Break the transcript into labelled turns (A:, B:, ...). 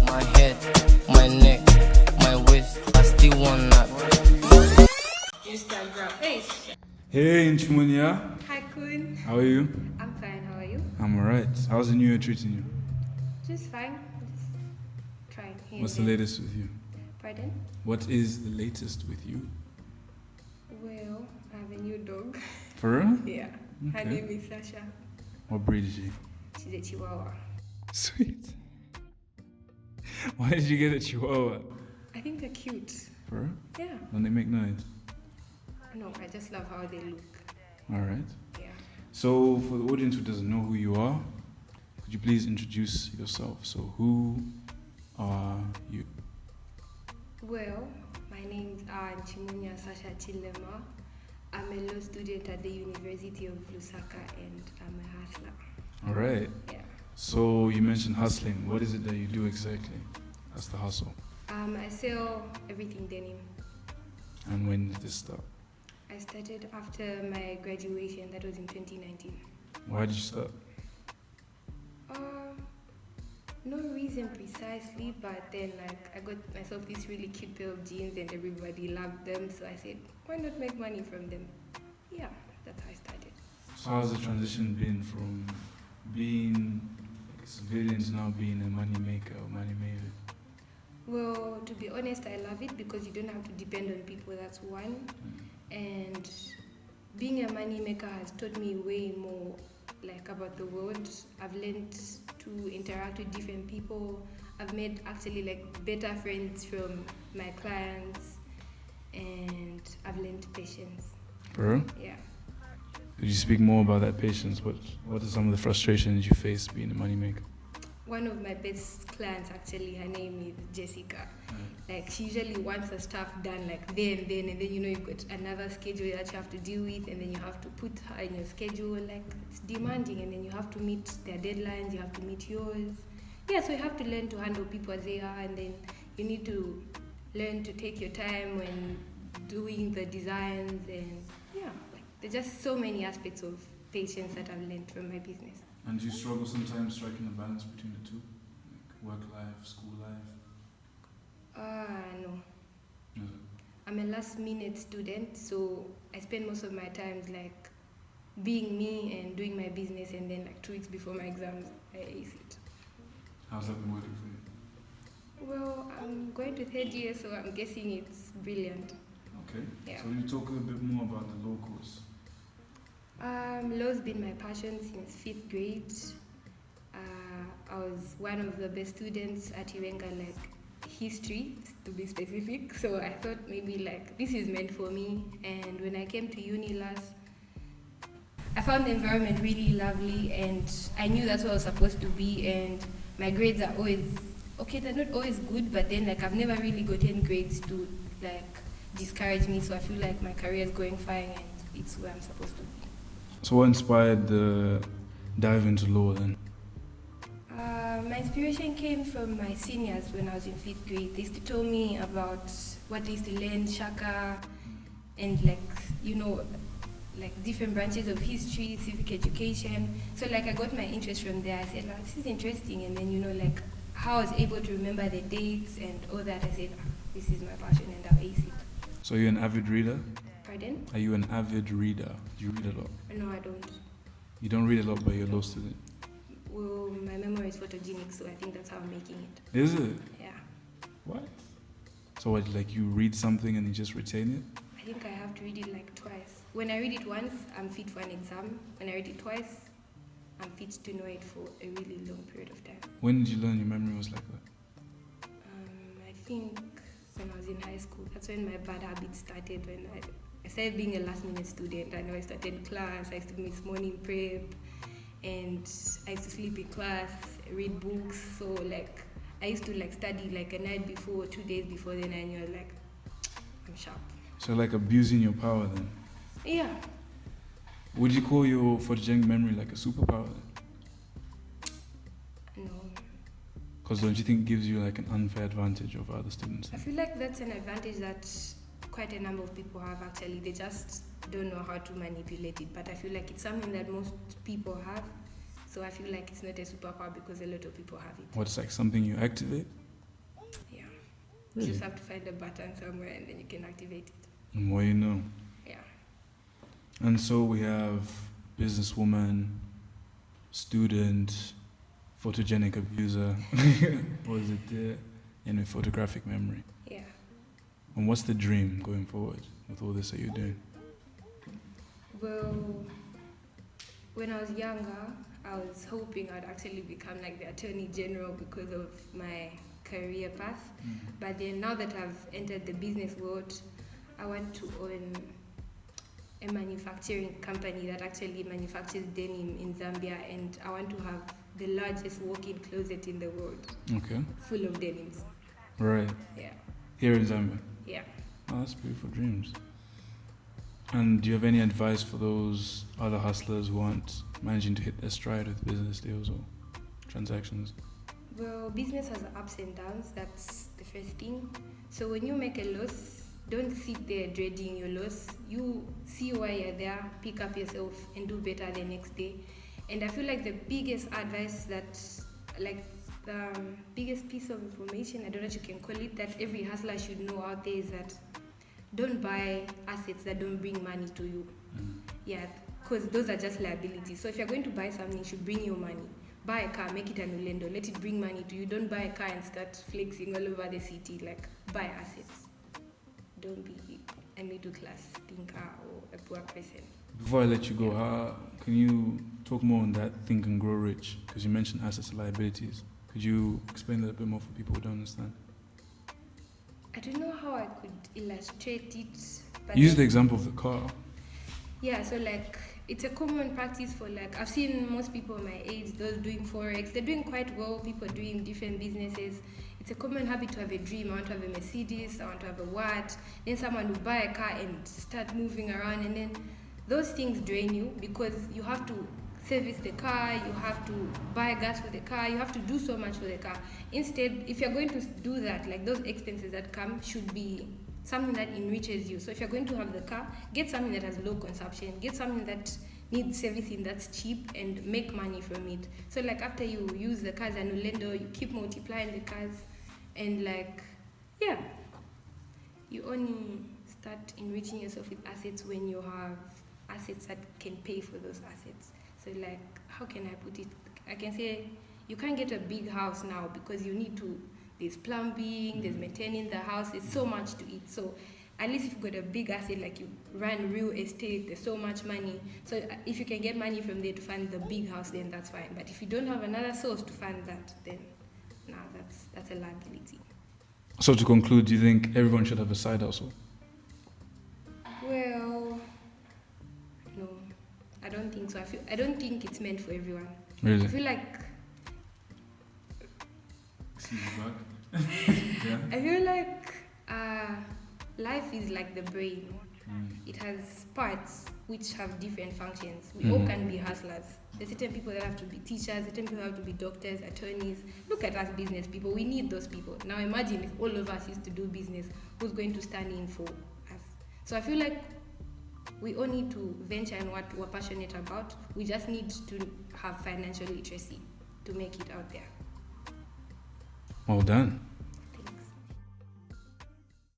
A: My head, my neck, my waist, I still want that.
B: Instagram.
C: Hey Nchimunya.
B: Hi Kun.
C: How are you?
B: I'm fine. How are you?
C: I'm alright. How's the new year treating you?
B: Just fine. Just trying. Here
C: What's the
B: and there.
C: latest with you?
B: Pardon?
C: What is the latest with you?
B: Well, I have a new dog.
C: For real?
B: Yeah. Her
C: Okay.
B: name is Sasha.
C: What breed is she?
B: She's a Chihuahua.
C: Sweet. Why did you get a Chihuahua?
B: I think they're cute.
C: For real?
B: Yeah.
C: Don't they make noise?
B: No, I just love how they look.
C: Alright.
B: Yeah.
C: So, for the audience who doesn't know who you are, could you please introduce yourself? So, who are you?
B: Well, my name is Nchimunya Sasha Chilemah. I'm a law student at the University of Lusaka and I'm a hustler.
C: Alright.
B: Yeah.
C: So, you mentioned hustling. What is it that you do exactly? That's the hustle.
B: I sell everything denim.
C: And when did this start?
B: I started after my graduation, that was in 2019.
C: Why did you start?
B: No reason precisely, but then I got myself this really cute pair of jeans and everybody loved them, so I said, why not make money from them? Yeah, that's how I started.
C: So how's the transition been from being like a civilian to now being a money maker or money maven?
B: Well, to be honest, I love it because you don't have to depend on people, that's one. And being a money maker has taught me way more like about the world. I've learned to interact with different people. I've made actually like better friends from my clients, and I've learned patience.
C: For real?
B: Yeah.
C: Could you speak more about that patience? What are some of the frustrations you face being a money maker?
B: One of my best clients actually, her name is Jessica. Like she usually wants her stuff done like then, and then you've got another schedule that you have to deal with, and then you have to put her in your schedule. Like it's demanding, and then you have to meet their deadlines, you have to meet yours. Yeah, so you have to learn to handle people as they are, and then you need to learn to take your time when doing the designs, and yeah, like there's just so many aspects of patience that I've learned from my business.
C: And do you struggle sometimes striking a balance between the two? Like work life, school life?
B: No.
C: No.
B: I'm a last minute student, so I spend most of my time like being me and doing my business, and then like 2 weeks before my exams, I ace it.
C: How's that been working for you?
B: Well, I'm going to third year, so I'm guessing it's brilliant.
C: Okay.
B: Yeah.
C: So will you talk a little bit more about the law course?
B: Law's been my passion since 5th grade. I was one of the best students at Iwenga, like history to be specific, so I thought maybe like this is meant for me. And when I came to uni last, I found the environment really lovely, and I knew that's what I was supposed to be. And my grades are always okay, they're not always good, but then like I've never really gotten grades to like discourage me, so I feel like my career is going fine and it's where I'm supposed to be.
C: So what inspired the dive into law then?
B: My inspiration came from my seniors when I was in 5th grade. They used to tell me about what they used to learn, Shaka, and like different branches of history, civic education. So like I got my interest from there. I said, this is interesting. And then like how I was able to remember the dates and all that, I said, this is my passion and I'll ace it.
C: So you're an avid reader?
B: Pardon?
C: Are you an avid reader? Do you read a lot?
B: No, I don't.
C: You don't read a lot, but you're a law student.
B: Well, my memory is photogenic, so I think that's how I'm making it.
C: Is it?
B: Yeah.
C: What? So what, like you read something and you just retain it?
B: I think I have to read it like twice. When I read it once, I'm fit for an exam. When I read it twice, I'm fit to know it for a really long period of time.
C: When did you learn your memory was like that?
B: I think when I was in high school, that's when my bad habits started. When I started being a last minute student. I know I started class, I used to miss morning prep, and I used to sleep in class, read books. So like I used to like study like a night before, 2 days before, then I knew like I'm sharp.
C: So like abusing your power then?
B: Yeah.
C: Would you call your photogenic memory like a superpower then?
B: No.
C: Because don't you think it gives you like an unfair advantage over other students?
B: I feel like that's an advantage that quite a number of people have actually. They just don't know how to manipulate it. But I feel like it's something that most people have. So I feel like it's not a superpower because a lot of people have it.
C: What's like something you activate?
B: Yeah.
C: Really?
B: You just have to find a button somewhere and then you can activate it.
C: And what you know.
B: Yeah.
C: And so we have businesswoman, student, photogenic abuser, what is it there? And a photographic memory.
B: Yeah.
C: And what's the dream going forward with all this that you're doing?
B: Well, when I was younger, I was hoping I'd actually become like the Attorney General because of my career path. But then now that I've entered the business world, I want to own a manufacturing company that actually manufactures denim in Zambia, and I want to have the largest walk-in closet in the world.
C: Okay.
B: Full of denims.
C: Right.
B: Yeah.
C: Here in Zambia.
B: Yeah.
C: Oh, that's beautiful dreams. And do you have any advice for those other hustlers who aren't managing to hit their stride with business deals or transactions?
B: Well, business has ups and downs. That's the first thing. So when you make a loss, don't sit there dreading your loss. You see why you're there, pick up yourself, and do better the next day. And I feel like the biggest advice that, like the biggest piece of information, I don't know what you can call it, that every hustler should know out there is that don't buy assets that don't bring money to you. Yeah, because those are just liabilities. So if you're going to buy something, it should bring you money. Buy a car, make it an Ulendo, let it bring money to you. Don't buy a car and start flexing all over the city. Like, buy assets. Don't be a middle class thinker or a poor person.
C: Before I let you go, can you talk more on that Think and Grow Rich? Because you mentioned assets and liabilities. Could you explain that a bit more for people who don't understand?
B: I don't know how I could illustrate it. But
C: Use the example of the car.
B: Yeah, so like it's a common practice for like, I've seen most people my age, those doing Forex, they're doing quite well, people doing different businesses. It's a common habit to have a dream. I want to have a Mercedes, I want to have a what. Then someone will buy a car and start moving around, and then those things drain you because you have to service the car, you have to buy gas for the car, you have to do so much for the car. Instead, if you're going to do that, like those expenses that come should be something that enriches you. So if you're going to have the car, get something that has low consumption, get something that needs servicing that's cheap, and make money from it. So like after you use the cars and Ulendo, you keep multiplying the cars, and like, yeah, you only start enriching yourself with assets when you have assets that can pay for those assets. So like, how can I put it? I can say you can't get a big house now because you need to, there's plumbing, there's maintaining the house, there's so much to it. So at least if you've got a big asset, like you run real estate, there's so much money. So if you can get money from there to fund the big house, then that's fine. But if you don't have another source to fund that, then no, that's a liability.
C: So to conclude, do you think everyone should have a side hustle?
B: Well, no, I don't think so. I don't think it's meant for everyone.
C: Really?
B: I feel like
C: Yeah.
B: I feel like life is like the brain. It has parts which have different functions. We all can be hustlers. There's certain people that have to be teachers, certain people have to be doctors, attorneys. Look at us business people. We need those people. Now imagine if all of us used to do business, who's going to stand in for us? So I feel like we all need to venture in what we're passionate about. We just need to have financial literacy to make it out there.
C: Well done.